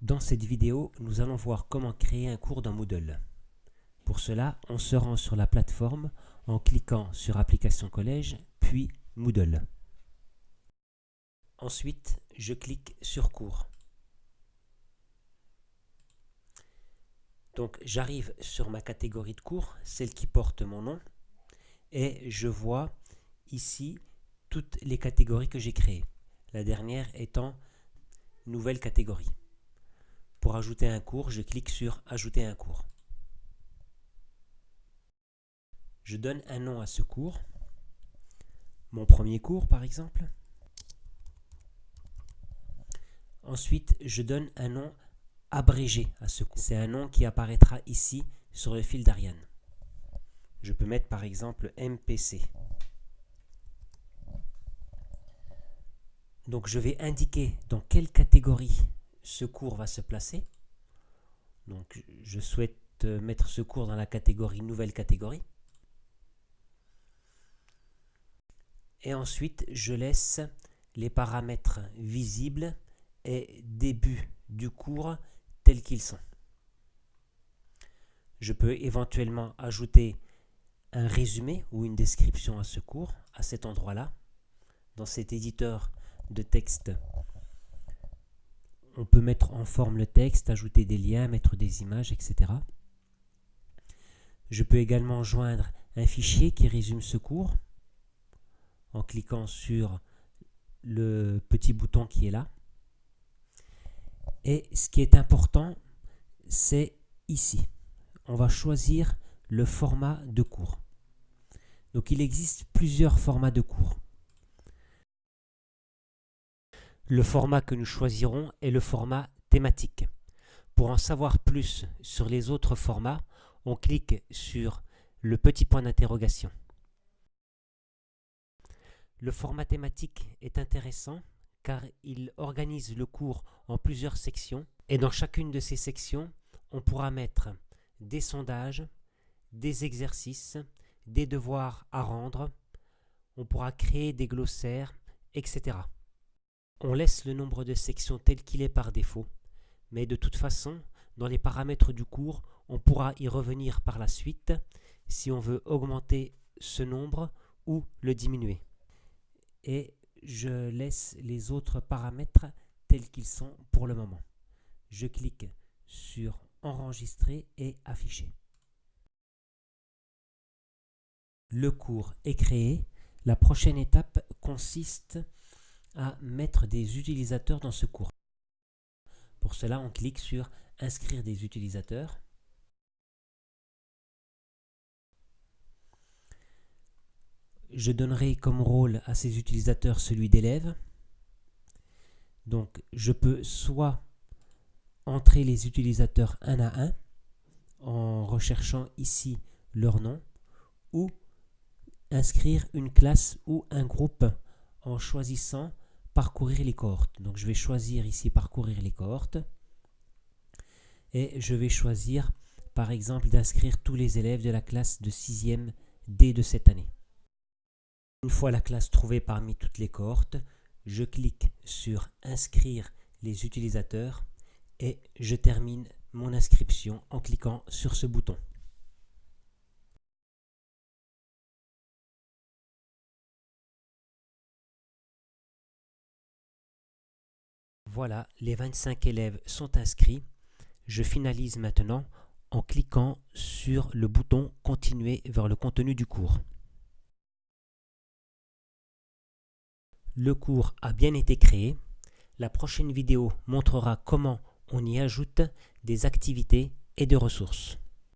Dans cette vidéo, nous allons voir comment créer un cours dans Moodle. Pour cela, on se rend sur la plateforme en cliquant sur Applications Collège, puis Moodle. Ensuite, je clique sur Cours. Donc, j'arrive sur ma catégorie de cours, celle qui porte mon nom, et je vois ici toutes les catégories que j'ai créées. La dernière étant Nouvelle catégorie. Pour ajouter un cours, je clique sur Ajouter un cours. Je donne un nom à ce cours. Mon premier cours, par exemple. Ensuite, je donne un nom abrégé à ce cours. C'est un nom qui apparaîtra ici sur le fil d'Ariane. Je peux mettre par exemple MPC. Donc je vais indiquer dans quelle catégorie ce cours va se placer. Donc je souhaite mettre ce cours dans la catégorie Nouvelle catégorie. Et ensuite, je laisse les paramètres visibles et début du cours tels qu'ils sont. Je peux éventuellement ajouter un résumé ou une description à ce cours, à cet endroit-là. Dans cet éditeur de texte, on peut mettre en forme le texte, ajouter des liens, mettre des images, etc. Je peux également joindre un fichier qui résume ce cours en cliquant sur le petit bouton qui est là. Et ce qui est important, c'est ici. On va choisir le format de cours. Donc il existe plusieurs formats de cours. Le format que nous choisirons est le format thématique. Pour en savoir plus sur les autres formats, on clique sur le petit point d'interrogation. Le format thématique est intéressant car il organise le cours en plusieurs sections et dans chacune de ces sections, on pourra mettre des sondages, des exercices, des devoirs à rendre, on pourra créer des glossaires, etc. On laisse le nombre de sections tel qu'il est par défaut, mais de toute façon, dans les paramètres du cours, on pourra y revenir par la suite si on veut augmenter ce nombre ou le diminuer. Et je laisse les autres paramètres tels qu'ils sont pour le moment. Je clique sur Enregistrer et Afficher. Le cours est créé. La prochaine étape consiste à mettre des utilisateurs dans ce cours. Pour cela, on clique sur Inscrire des utilisateurs. Je donnerai comme rôle à ces utilisateurs celui d'élève. Donc, je peux soit entrer les utilisateurs un à un en recherchant ici leur nom ou inscrire une classe ou un groupe en choisissant Parcourir les cohortes. Donc, je vais choisir ici Parcourir les cohortes et je vais choisir par exemple d'inscrire tous les élèves de la classe de 6e D de cette année. Une fois la classe trouvée parmi toutes les cohortes, je clique sur Inscrire les utilisateurs et je termine mon inscription en cliquant sur ce bouton. Voilà, les 25 élèves sont inscrits. Je finalise maintenant en cliquant sur le bouton Continuer vers le contenu du cours. Le cours a bien été créé. La prochaine vidéo montrera comment on y ajoute des activités et des ressources.